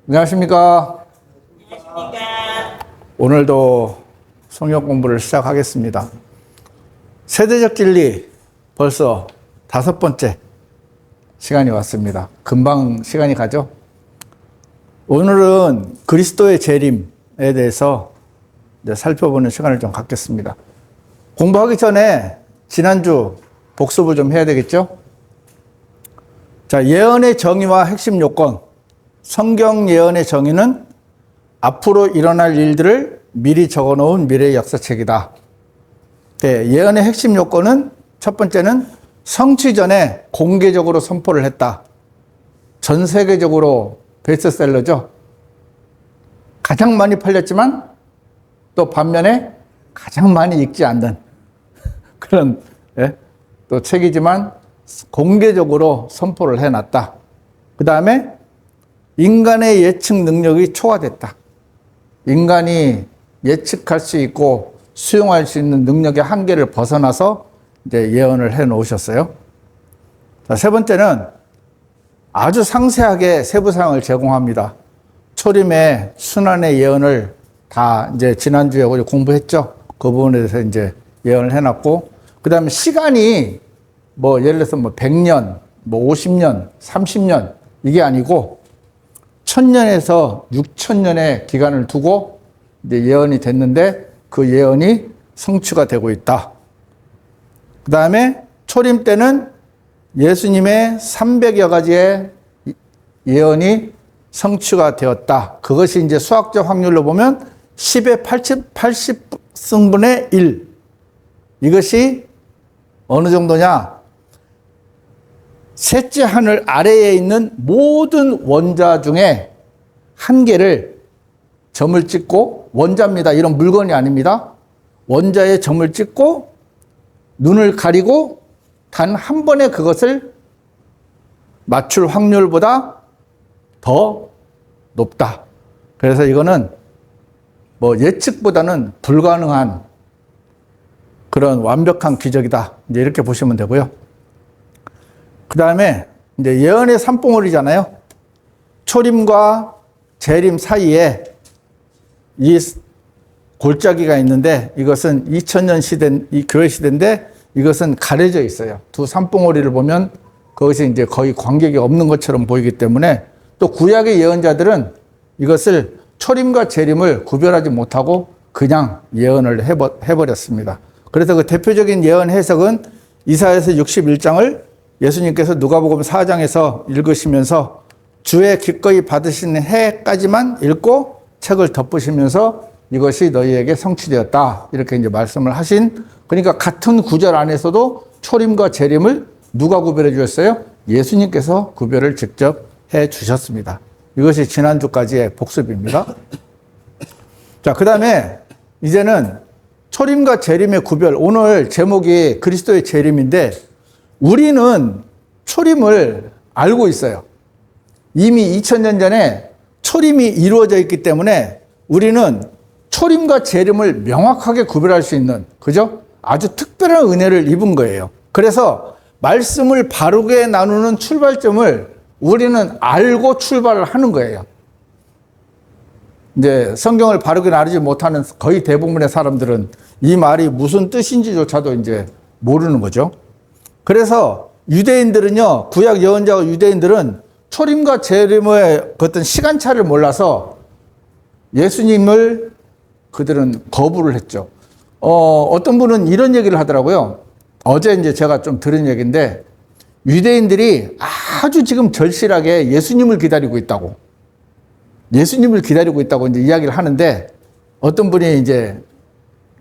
안녕하십니까. 오늘도 성경 공부를 시작하겠습니다. 세대적 진리 벌써 5번째 시간이 왔습니다. 금방 시간이 가죠? 오늘은 그리스도의 재림에 대해서 이제 살펴보는 시간을 좀 갖겠습니다. 공부하기 전에 지난주 복습을 좀 해야 되겠죠? 자, 예언의 정의와 핵심 요건. 성경 예언의 정의는 앞으로 일어날 일들을 미리 적어놓은 미래의 역사책이다. 네, 예언의 핵심 요건은 첫 번째는 성취 전에 공개적으로 선포를 했다. 전 세계적으로 베스트셀러죠. 가장 많이 팔렸지만 또 반면에 가장 많이 읽지 않는 그런 또 책이지만 공개적으로 선포를 해놨다. 그 다음에 인간의 예측 능력이 초과됐다. 인간이 예측할 수 있고 수용할 수 있는 능력의 한계를 벗어나서 이제 예언을 해 놓으셨어요. 자, 세 번째는 아주 상세하게 세부사항을 제공합니다. 초림의 순환의 예언을 다 이제 지난주에 우리 공부했죠. 그 부분에 대해서 이제 예언을 해놨고, 그 다음에 시간이 예를 들어서 100년, 50년, 30년 이게 아니고 1000년에서 6000년의 기간을 두고 이제 예언이 됐는데 그 예언이 성취가 되고 있다. 그 다음에 초림 때는 예수님의 300여 가지의 예언이 성취가 되었다. 그것이 이제 수학적 확률로 보면 10의 80승분의 1. 이것이 어느 정도냐? 셋째 하늘 아래에 있는 모든 원자 중에 한 개를 점을 찍고, 원자입니다. 이런 물건이 아닙니다. 원자에 점을 찍고 눈을 가리고 단 한 번에 그것을 맞출 확률보다 더 높다. 그래서 이거는 예측보다는 불가능한 그런 완벽한 기적이다. 이제 이렇게 보시면 되고요. 그 다음에 이제 예언의 산봉우리잖아요. 초림과 재림 사이에 이 골짜기가 있는데 이것은 2000년 시대, 이 교회 시대인데 이것은 가려져 있어요. 두 산봉우리를 보면 그것이 이제 거의 관계가 없는 것처럼 보이기 때문에 또 구약의 예언자들은 이것을 초림과 재림을 구별하지 못하고 그냥 예언을 해버렸습니다. 그래서 그 대표적인 예언 해석은 이사야서 61장을 예수님께서 누가복음 4장에서 읽으시면서 주의 기꺼이 받으신 해까지만 읽고 책을 덮으시면서 이것이 너희에게 성취되었다. 이렇게 이제 말씀을 하신, 그러니까 같은 구절 안에서도 초림과 재림을 누가 구별해 주셨어요? 예수님께서 구별을 직접 해 주셨습니다. 이것이 지난주까지의 복습입니다. 자, 그 다음에 이제는 초림과 재림의 구별. 오늘 제목이 그리스도의 재림인데 우리는 초림을 알고 있어요. 이미 2000년 전에 초림이 이루어져 있기 때문에 우리는 초림과 재림을 명확하게 구별할 수 있는, 그죠? 아주 특별한 은혜를 입은 거예요. 그래서 말씀을 바르게 나누는 출발점을 우리는 알고 출발을 하는 거예요. 이제 성경을 바르게 나누지 못하는 거의 대부분의 사람들은 이 말이 무슨 뜻인지조차도 이제 모르는 거죠. 그래서 유대인들은요, 구약 예언자와 유대인들은 초림과 재림의 어떤 시간차를 몰라서 예수님을 그들은 거부를 했죠. 어떤 분은 이런 얘기를 하더라고요. 어제 이제 제가 좀 들은 얘기인데 유대인들이 아주 지금 절실하게 예수님을 기다리고 있다고. 예수님을 기다리고 있다고 이제 이야기를 하는데 어떤 분이 이제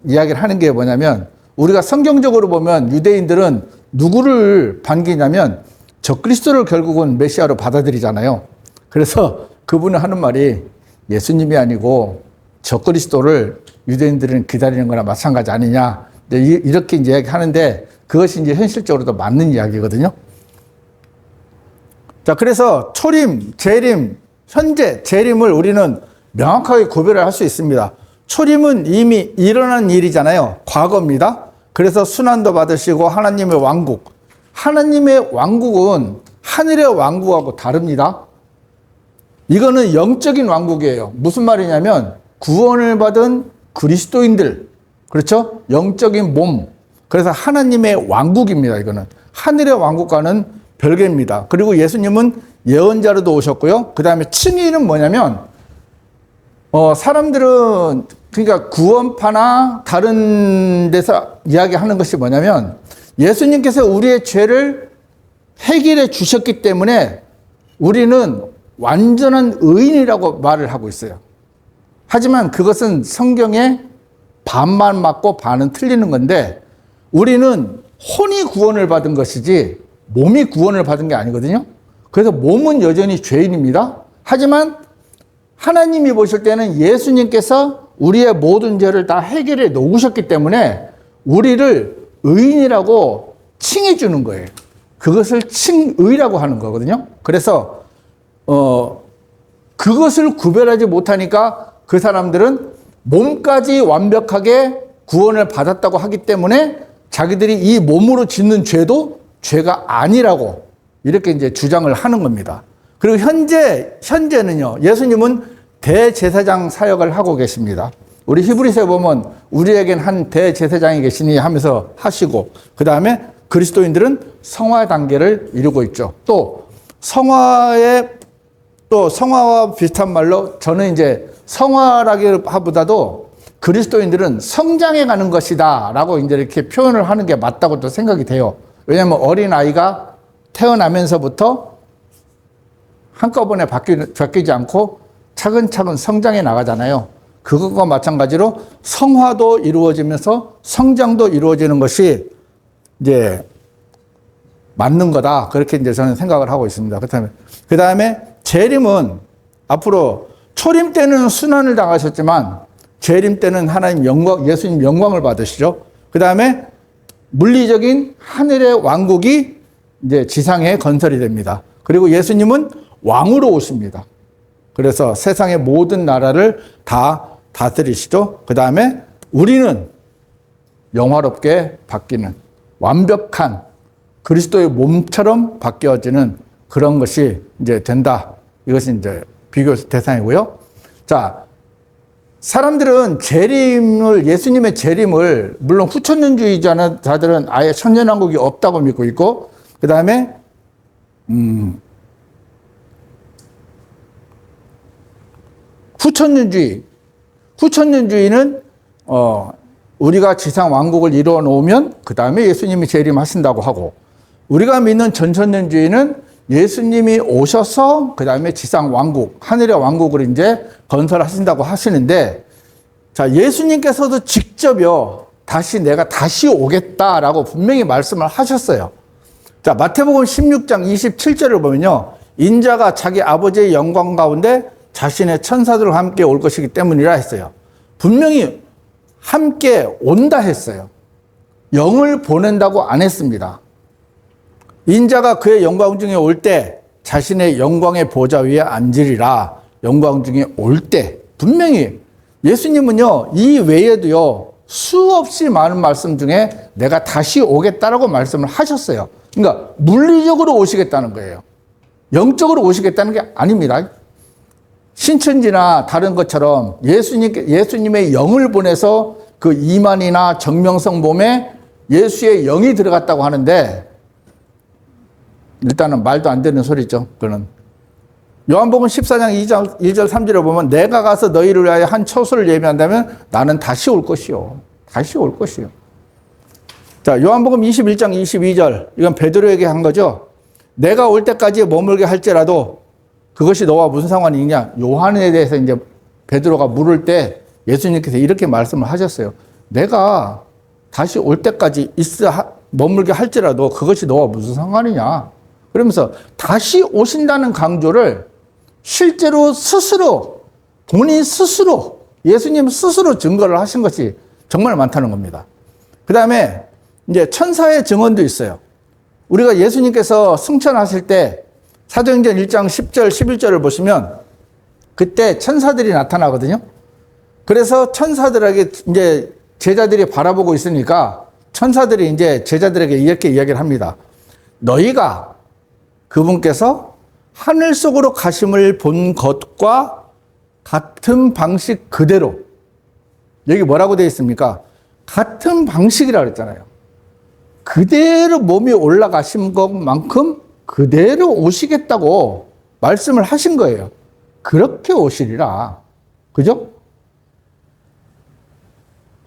이야기를 하는 게 뭐냐면 우리가 성경적으로 보면 유대인들은 누구를 반기냐면 적그리스도를 결국은 메시아로 받아들이잖아요. 그래서 그분은 하는 말이 예수님이 아니고 적그리스도를 유대인들은 기다리는 거나 마찬가지 아니냐. 이렇게 이제 이야기하는데 그것이 이제 현실적으로도 맞는 이야기거든요. 자, 그래서 초림, 재림, 현재, 재림을 우리는 명확하게 구별을 할 수 있습니다. 초림은 이미 일어난 일이잖아요. 과거입니다. 그래서 순환도 받으시고 하나님의 왕국. 하나님의 왕국은 하늘의 왕국하고 다릅니다. 이거는 영적인 왕국이에요. 무슨 말이냐면 구원을 받은 그리스도인들, 그렇죠? 영적인 몸. 그래서 하나님의 왕국입니다. 이거는 하늘의 왕국과는 별개입니다. 그리고 예수님은 예언자로도 오셨고요. 그 다음에 칭의는 뭐냐면 사람들은 그러니까 구원파나 다른 데서 이야기하는 것이 뭐냐면 예수님께서 우리의 죄를 해결해 주셨기 때문에 우리는 완전한 의인이라고 말을 하고 있어요. 하지만 그것은 성경에 반만 맞고 반은 틀리는 건데 우리는 혼이 구원을 받은 것이지 몸이 구원을 받은 게 아니거든요. 그래서 몸은 여전히 죄인입니다. 하지만 하나님이 보실 때는 예수님께서 우리의 모든 죄를 다 해결해 놓으셨기 때문에 우리를 의인이라고 칭해 주는 거예요. 그것을 칭의라고 하는 거거든요. 그래서 그것을 구별하지 못하니까 그 사람들은 몸까지 완벽하게 구원을 받았다고 하기 때문에 자기들이 이 몸으로 짓는 죄도 죄가 아니라고 이렇게 이제 주장을 하는 겁니다. 그리고 현재는요, 예수님은 대제사장 사역을 하고 계십니다. 우리 히브리서에 보면 우리에겐 한 대제사장이 계시니 하면서 하시고, 그 다음에 그리스도인들은 성화 단계를 이루고 있죠. 또 성화와 비슷한 말로 저는 이제 성화라기보다도 그리스도인들은 성장해 가는 것이다 라고 이제 이렇게 표현을 하는 게 맞다고 또 생각이 돼요. 왜냐하면 어린아이가 태어나면서부터 한꺼번에 바뀌지 않고 차근차근 성장해 나가잖아요. 그것과 마찬가지로 성화도 이루어지면서 성장도 이루어지는 것이 이제 맞는 거다. 그렇게 이제 저는 생각을 하고 있습니다. 그 다음에 재림은 앞으로 초림 때는 순환을 당하셨지만 재림 때는 하나님 영광, 예수님 영광을 받으시죠. 그 다음에 물리적인 하늘의 왕국이 이제 지상에 건설이 됩니다. 그리고 예수님은 왕으로 오십니다. 그래서 세상의 모든 나라를 다 다스리시죠. 그 다음에 우리는 영화롭게 바뀌는 완벽한 그리스도의 몸처럼 바뀌어지는 그런 것이 이제 된다. 이것이 이제 비교 대상이고요. 자, 사람들은 예수님의 재림을, 물론 후천년주의자들은 아예 천년왕국이 없다고 믿고 있고, 그 다음에, 후천년주의는, 우리가 지상 왕국을 이루어 놓으면, 그 다음에 예수님이 재림하신다고 하고, 우리가 믿는 전천년주의는 예수님이 오셔서 그 다음에 지상 왕국, 하늘의 왕국을 이제 건설하신다고 하시는데, 자, 예수님께서도 직접요, 내가 다시 오겠다라고 분명히 말씀을 하셨어요. 자, 마태복음 16장 27절을 보면요, 인자가 자기 아버지의 영광 가운데 자신의 천사들과 함께 올 것이기 때문이라 했어요. 분명히 함께 온다 했어요. 영을 보낸다고 안 했습니다. 인자가 그의 영광 중에 올 때 자신의 영광의 보좌 위에 앉으리라. 영광 중에 올 때. 분명히 예수님은요, 이 외에도요, 수없이 많은 말씀 중에 내가 다시 오겠다라고 말씀을 하셨어요. 그러니까 물리적으로 오시겠다는 거예요. 영적으로 오시겠다는 게 아닙니다. 신천지나 다른 것처럼 예수님의 영을 보내서 그 이만희나 정명성 몸에 예수의 영이 들어갔다고 하는데, 일단은 말도 안 되는 소리죠. 그거는. 요한복음 14장 2절 3절에 보면 내가 가서 너희를 위하여 한 처소를 예비한다면 나는 다시 올 것이요. 다시 올 것이요. 자, 요한복음 21장 22절. 이건 베드로에게 한 거죠. 내가 올 때까지 머물게 할지라도 그것이 너와 무슨 상관이 있냐. 요한에 대해서 이제 베드로가 물을 때 예수님께서 이렇게 말씀을 하셨어요. 내가 다시 올 때까지 머물게 할지라도 그것이 너와 무슨 상관이냐. 그러면서 다시 오신다는 강조를 실제로 본인 스스로, 예수님 스스로 증거를 하신 것이 정말 많다는 겁니다. 그 다음에 이제 천사의 증언도 있어요. 우리가 예수님께서 승천하실 때 사도행전 1장 10절, 11절을 보시면 그때 천사들이 나타나거든요. 그래서 천사들에게 이제 제자들이 바라보고 있으니까 천사들이 이제 제자들에게 이렇게 이야기를 합니다. 너희가 그분께서 하늘 속으로 가심을 본 것과 같은 방식 그대로. 여기 뭐라고 되어 있습니까? 같은 방식이라고 그랬잖아요. 그대로 몸이 올라가신 것만큼 그대로 오시겠다고 말씀을 하신 거예요. 그렇게 오시리라. 그죠?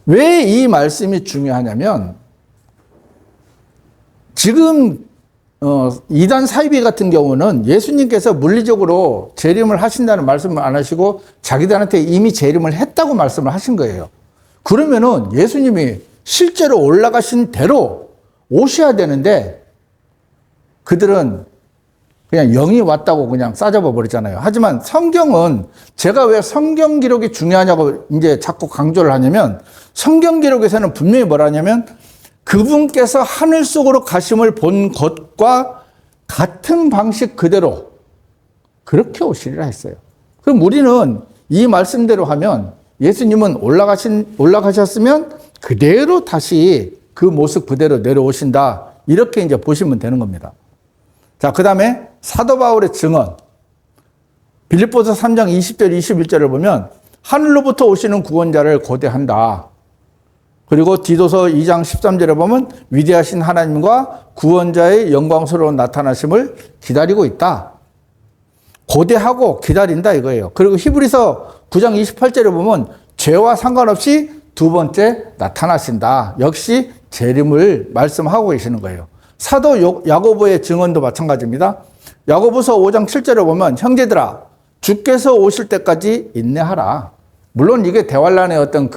왜 이 말씀이 중요하냐면, 지금 이단 사이비 같은 경우는 예수님께서 물리적으로 재림을 하신다는 말씀을 안 하시고 자기들한테 이미 재림을 했다고 말씀을 하신 거예요. 그러면은 예수님이 실제로 올라가신 대로 오셔야 되는데 그들은 그냥 영이 왔다고 그냥 싸잡아 버리잖아요. 하지만 성경은, 제가 왜 성경 기록이 중요하냐고 이제 자꾸 강조를 하냐면, 성경 기록에서는 분명히 뭐라냐면 그분께서 하늘 속으로 가심을 본 것과 같은 방식 그대로 그렇게 오시리라 했어요. 그럼 우리는 이 말씀대로 하면 예수님은 올라가셨으면 그대로 다시 그 모습 그대로 내려오신다. 이렇게 이제 보시면 되는 겁니다. 자, 그 다음에 사도 바울의 증언. 빌립보서 3장 20절, 21절을 보면 하늘로부터 오시는 구원자를 고대한다. 그리고 디도서 2장 13절에 보면 위대하신 하나님과 구원자의 영광스러운 나타나심을 기다리고 있다. 고대하고 기다린다 이거예요. 그리고 히브리서 9장 28절에 보면 죄와 상관없이 두 번째 나타나신다. 역시 재림을 말씀하고 계시는 거예요. 사도 야고보의 증언도 마찬가지입니다. 야고보서 5장 7절에 보면 형제들아 주께서 오실 때까지 인내하라. 물론 이게 대환란의 어떤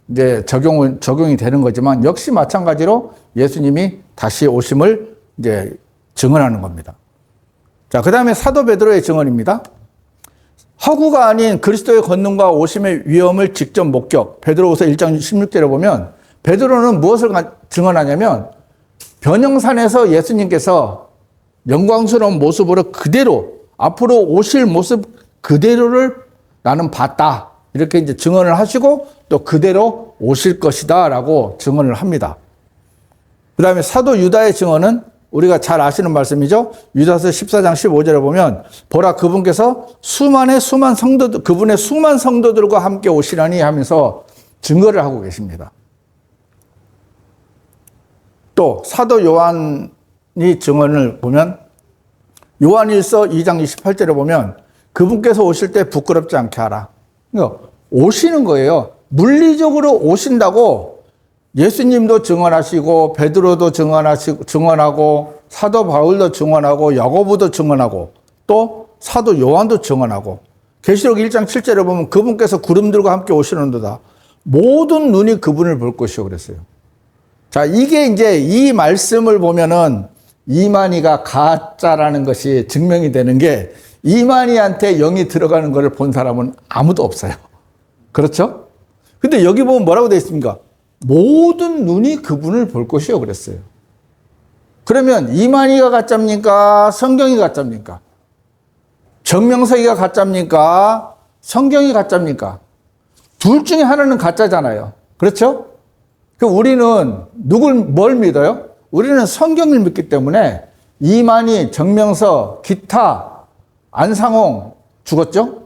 이제 적용이 되는 거지만 역시 마찬가지로 예수님이 다시 오심을 이제 증언하는 겁니다. 자, 그 다음에 사도 베드로의 증언입니다. 허구가 아닌 그리스도의 권능과 오심의 위엄을 직접 목격. 베드로후서 1장 16절에 보면 베드로는 무엇을 증언하냐면 변형산에서 예수님께서 영광스러운 모습으로 그대로 앞으로 오실 모습 그대로를 나는 봤다. 이렇게 이제 증언을 하시고 또 그대로 오실 것이다 라고 증언을 합니다. 그 다음에 사도 유다의 증언은 우리가 잘 아시는 말씀이죠. 유다서 14장 15절에 보면 보라 그분께서 그분의 수만 성도들과 함께 오시라니 하면서 증거를 하고 계십니다. 또 사도 요한이 증언을 보면 요한일서 2장 28절에 보면 그분께서 오실 때 부끄럽지 않게 하라. 그러니까 오시는 거예요. 물리적으로 오신다고 예수님도 증언하시고 베드로도 증언하고 사도 바울도 증언하고 야고보도 증언하고 또 사도 요한도 증언하고 계시록 1장 7절에 보면 그분께서 구름들과 함께 오시는도다. 모든 눈이 그분을 볼 것이요 그랬어요. 자, 이게 이제 이 말씀을 보면은 이만희가 가짜라는 것이 증명이 되는 게 이만희한테 영이 들어가는 것을 본 사람은 아무도 없어요. 그렇죠? 근데 여기 보면 뭐라고 되어 있습니까? 모든 눈이 그분을 볼 것이요 그랬어요. 그러면 이만희가 가짜입니까? 성경이 가짜입니까? 정명석이가 가짜입니까? 성경이 가짜입니까? 둘 중에 하나는 가짜잖아요. 그렇죠? 우리는 뭘 믿어요? 우리는 성경을 믿기 때문에 이만희, 정명석, 기타, 안상홍 죽었죠?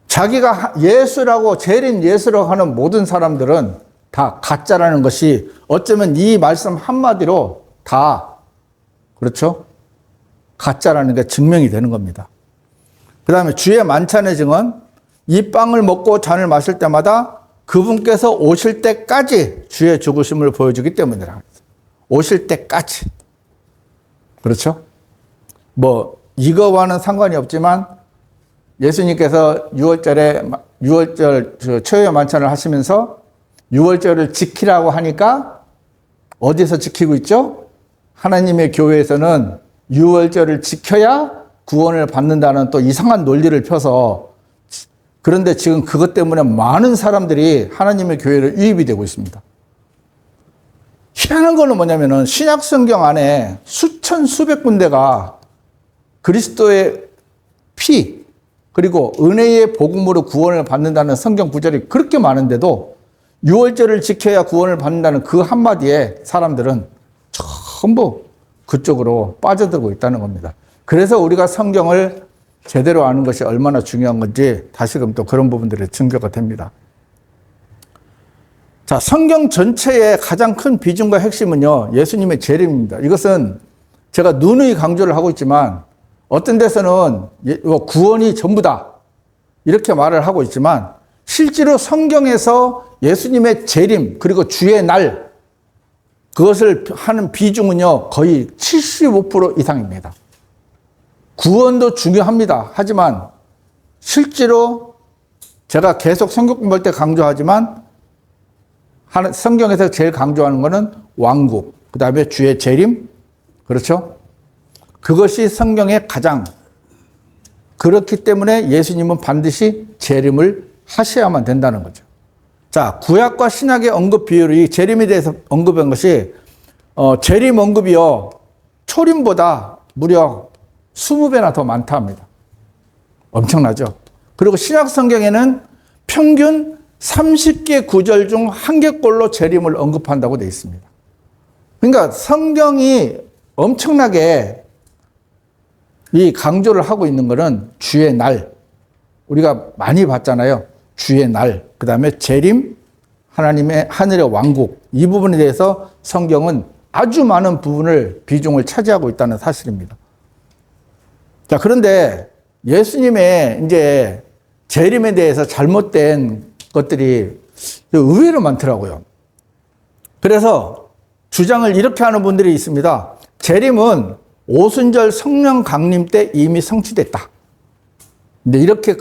자기가 예수라고 재림 예수라고 하는 모든 사람들은 다 가짜라는 것이 어쩌면 이 말씀 한마디로 다 그렇죠? 가짜라는 게 증명이 되는 겁니다. 그 다음에 주의 만찬의 증언, 이 빵을 먹고 잔을 마실 때마다 그분께서 오실 때까지 주의 죽으심을 보여주기 때문이라. 오실 때까지. 그렇죠? 이거와는 상관이 없지만 예수님께서 6월절 초유 만찬을 하시면서 6월절을 지키라고 하니까 어디서 지키고 있죠? 하나님의 교회에서는 6월절을 지켜야 구원을 받는다는 또 이상한 논리를 펴서 그런데 지금 그것 때문에 많은 사람들이 하나님의 교회를 유입이 되고 있습니다. 희한한 거는 뭐냐면은 신약 성경 안에 수백 군데가 그리스도의 피 그리고 은혜의 복음으로 구원을 받는다는 성경 구절이 그렇게 많은데도 6월절을 지켜야 구원을 받는다는 그 한마디에 사람들은 전부 그쪽으로 빠져들고 있다는 겁니다. 그래서 우리가 성경을 제대로 아는 것이 얼마나 중요한 건지 다시금 또 그런 부분들이 증거가 됩니다. 자, 성경 전체의 가장 큰 비중과 핵심은요, 예수님의 재림입니다. 이것은 제가 누누이 강조를 하고 있지만 어떤 데서는 구원이 전부다 이렇게 말을 하고 있지만 실제로 성경에서 예수님의 재림 그리고 주의 날 그것을 하는 비중은요 거의 75% 이상입니다. 구원도 중요합니다. 하지만 실제로 제가 계속 성경 공부할 때 강조하지만 성경에서 제일 강조하는 것은 왕국, 그 다음에 주의 재림, 그렇죠? 그것이 성경의 가장 그렇기 때문에 예수님은 반드시 재림을 하셔야만 된다는 거죠. 자, 구약과 신약의 언급 비율이 재림에 대해서 언급한 것이 재림 언급이요 초림보다 무려 20배나 더 많다 합니다. 엄청나죠? 그리고 신약 성경에는 평균 30개 구절 중 1개꼴로 재림을 언급한다고 되어 있습니다. 그러니까 성경이 엄청나게 이 강조를 하고 있는 것은 주의 날, 우리가 많이 봤잖아요. 주의 날, 그 다음에 재림, 하나님의 하늘의 왕국, 이 부분에 대해서 성경은 아주 많은 부분을 비중을 차지하고 있다는 사실입니다. 자, 그런데 예수님의 이제 재림에 대해서 잘못된 것들이 의외로 많더라고요. 그래서 주장을 이렇게 하는 분들이 있습니다. 재림은 오순절 성령 강림 때 이미 성취됐다. 근데 이렇게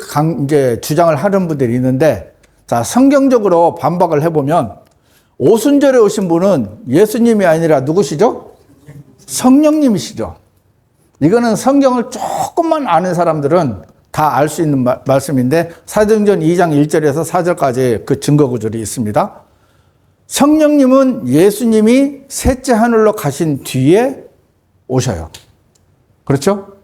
이제 주장을 하는 분들이 있는데, 자, 성경적으로 반박을 해보면 오순절에 오신 분은 예수님이 아니라 누구시죠? 성령님이시죠. 이거는 성경을 조금만 아는 사람들은 다 알 수 있는 말씀인데 사도행전 2장 1절에서 4절까지 그 증거 구절이 있습니다. 성령님은 예수님이 셋째 하늘로 가신 뒤에 오셔요. 그렇죠?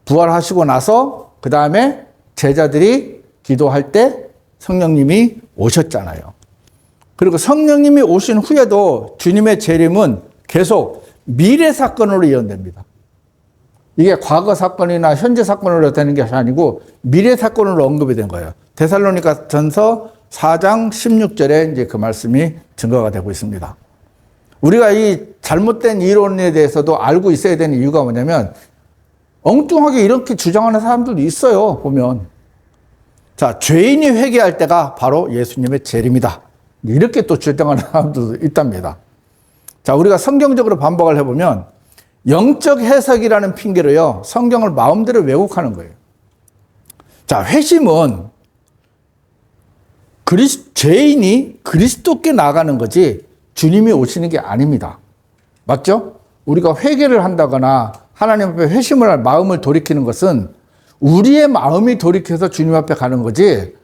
부활하시고 나서 그 다음에 제자들이 기도할 때 성령님이 오셨잖아요. 그리고 성령님이 오신 후에도 주님의 재림은 계속 미래 사건으로 예언됩니다. 이게 과거 사건이나 현재 사건으로 되는 것이 아니고 미래 사건으로 언급이 된 거예요. 데살로니가 전서 4장 16절에 이제 그 말씀이 증거가 되고 있습니다. 우리가 이 잘못된 이론에 대해서도 알고 있어야 되는 이유가 뭐냐면 엉뚱하게 이렇게 주장하는 사람들도 있어요, 보면. 자, 죄인이 회개할 때가 바로 예수님의 재림이다. 이렇게 또 주장하는 사람들도 있답니다. 자, 우리가 성경적으로 반박을 해보면 영적 해석이라는 핑계로요, 성경을 마음대로 왜곡하는 거예요. 자, 회심은 죄인이 그리스도께 나가는 거지 주님이 오시는 게 아닙니다. 맞죠? 우리가 회개를 한다거나 하나님 앞에 회심을 할 마음을 돌이키는 것은 우리의 마음이 돌이켜서 주님 앞에 가는 거지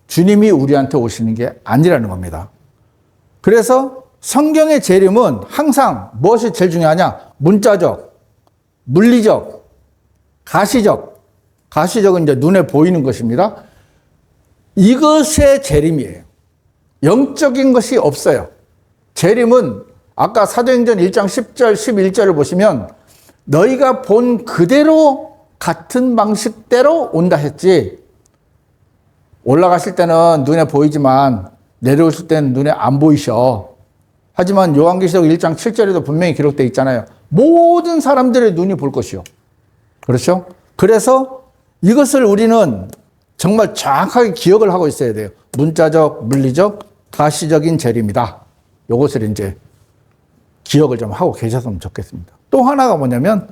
주님이 우리한테 오시는 게 아니라는 겁니다. 그래서 성경의 재림은 항상 무엇이 제일 중요하냐? 문자적, 물리적, 가시적. 가시적은 이제 눈에 보이는 것입니다. 이것의 재림이에요. 영적인 것이 없어요. 재림은 아까 사도행전 1장 10절, 11절을 보시면 너희가 본 그대로 같은 방식대로 온다 했지. 올라가실 때는 눈에 보이지만 내려오실 때는 눈에 안 보이셔. 하지만 요한계시록 1장 7절에도 분명히 기록되어 있잖아요. 모든 사람들의 눈이 볼 것이요. 그렇죠? 그래서 이것을 우리는 정말 정확하게 기억을 하고 있어야 돼요. 문자적, 물리적, 가시적인 재림이다. 이것을 이제 기억을 좀 하고 계셨으면 좋겠습니다. 또 하나가 뭐냐면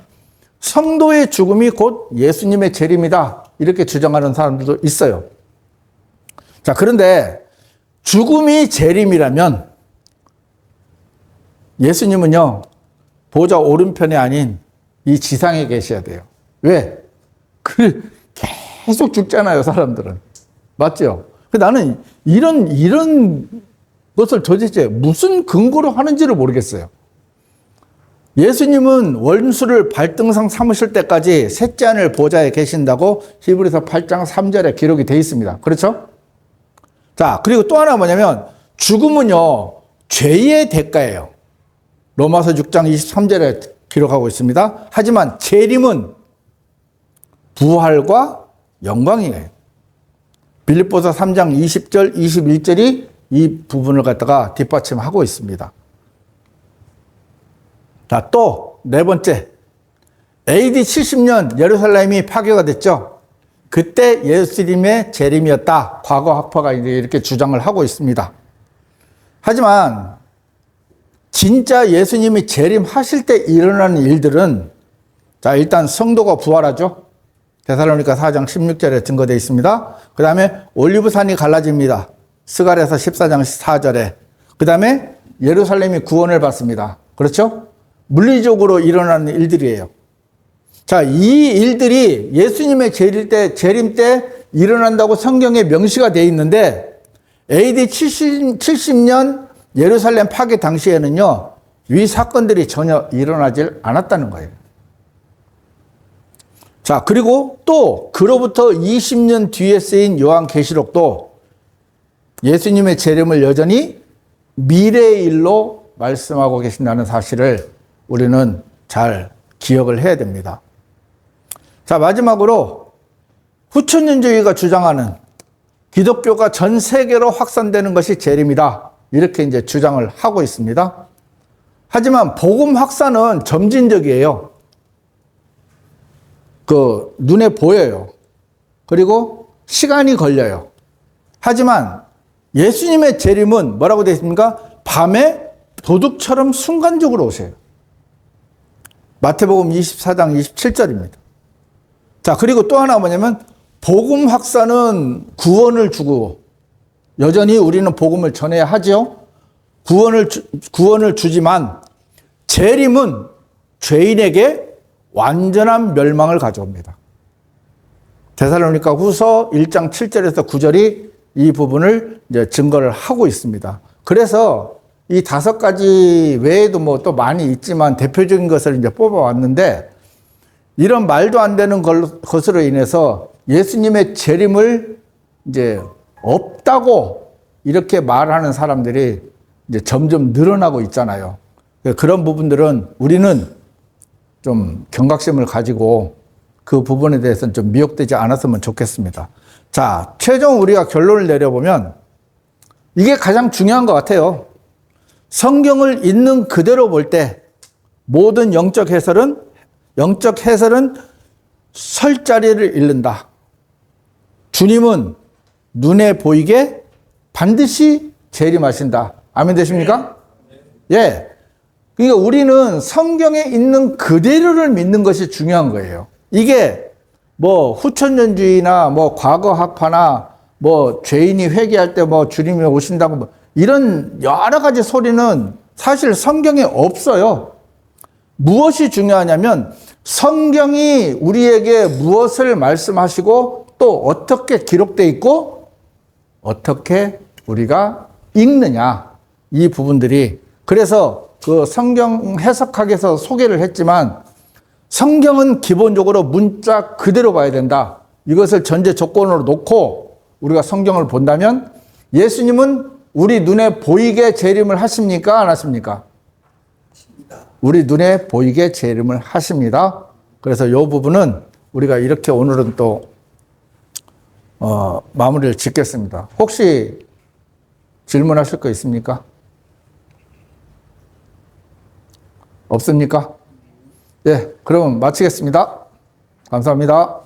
성도의 죽음이 곧 예수님의 재림이다. 이렇게 주장하는 사람들도 있어요. 자, 그런데 죽음이 재림이라면 예수님은요, 보좌 오른편이 아닌 이 지상에 계셔야 돼요. 왜? 계속 죽잖아요, 사람들은. 맞죠? 나는 이런 것을 도대체 무슨 근거로 하는지를 모르겠어요. 예수님은 원수를 발등상 삼으실 때까지 셋째 하늘 보좌에 계신다고 히브리서 8장 3절에 기록이 되어 있습니다. 그렇죠? 자, 그리고 또 하나 뭐냐면 죽음은요, 죄의 대가예요. 로마서 6장 23절에 기록하고 있습니다. 하지만 재림은 부활과 영광이에요. 빌립보서 3장 20절, 21절이 이 부분을 갖다가 뒷받침하고 있습니다. 자, 또 네 번째. AD 70년 예루살렘이 파괴가 됐죠. 그때 예수님의 재림이었다. 과거 학파가 이렇게 주장을 하고 있습니다. 하지만 진짜 예수님이 재림하실 때 일어나는 일들은, 자, 일단 성도가 부활하죠. 데살로니가 4장 16절에 증거되어 있습니다. 그 다음에 올리브산이 갈라집니다. 스갈에서 14장 4절에. 그 다음에 예루살렘이 구원을 받습니다. 그렇죠? 물리적으로 일어나는 일들이에요. 자, 이 일들이 예수님의 재림 때 일어난다고 성경에 명시가 되어 있는데, AD 70년 예루살렘 파괴 당시에는요, 이 사건들이 전혀 일어나질 않았다는 거예요. 자, 그리고 또 그로부터 20년 뒤에 쓰인 요한계시록도 예수님의 재림을 여전히 미래의 일로 말씀하고 계신다는 사실을 우리는 잘 기억을 해야 됩니다. 자, 마지막으로 후천년주의가 주장하는 기독교가 전 세계로 확산되는 것이 재림이다. 이렇게 이제 주장을 하고 있습니다. 하지만 복음 확산은 점진적이에요. 눈에 보여요. 그리고 시간이 걸려요. 하지만 예수님의 재림은 뭐라고 되어 있습니까? 밤에 도둑처럼 순간적으로 오세요. 마태복음 24장 27절입니다. 자, 그리고 또 하나 뭐냐면, 복음 확산은 구원을 주고, 여전히 우리는 복음을 전해야 하죠. 구원을 주지만, 재림은 죄인에게 완전한 멸망을 가져옵니다. 데살로니가 후서 1장 7절에서 9절이 이 부분을 이제 증거를 하고 있습니다. 그래서 이 5가지 외에도 뭐 또 많이 있지만 대표적인 것을 이제 뽑아왔는데, 이런 말도 안 되는 것으로 인해서 예수님의 재림을 이제 없다고 이렇게 말하는 사람들이 이제 점점 늘어나고 있잖아요. 그런 부분들은 우리는 좀 경각심을 가지고 그 부분에 대해서는 좀 미혹되지 않았으면 좋겠습니다. 자, 최종 우리가 결론을 내려보면 이게 가장 중요한 것 같아요. 성경을 있는 그대로 볼 때 모든 영적 해설은 설 자리를 잃는다. 주님은 눈에 보이게 반드시 재림하신다. 아멘 되십니까? 예. 그러니까 우리는 성경에 있는 그대로를 믿는 것이 중요한 거예요. 이게 뭐 후천년주의나 뭐 과거 학파나 뭐 죄인이 회개할 때 뭐 주님이 오신다고 뭐 이런 여러 가지 소리는 사실 성경에 없어요. 무엇이 중요하냐면 성경이 우리에게 무엇을 말씀하시고 또 어떻게 기록되어 있고 어떻게 우리가 읽느냐, 이 부분들이. 그래서 그 성경 해석학에서 소개를 했지만 성경은 기본적으로 문자 그대로 봐야 된다. 이것을 전제 조건으로 놓고 우리가 성경을 본다면 예수님은 우리 눈에 보이게 재림을 하십니까? 안 하십니까? 우리 눈에 보이게 재림을 하십니다. 그래서 이 부분은 우리가 이렇게 오늘은 또 마무리를 짓겠습니다. 혹시 질문하실 거 있습니까? 없습니까? 예, 그럼 마치겠습니다. 감사합니다.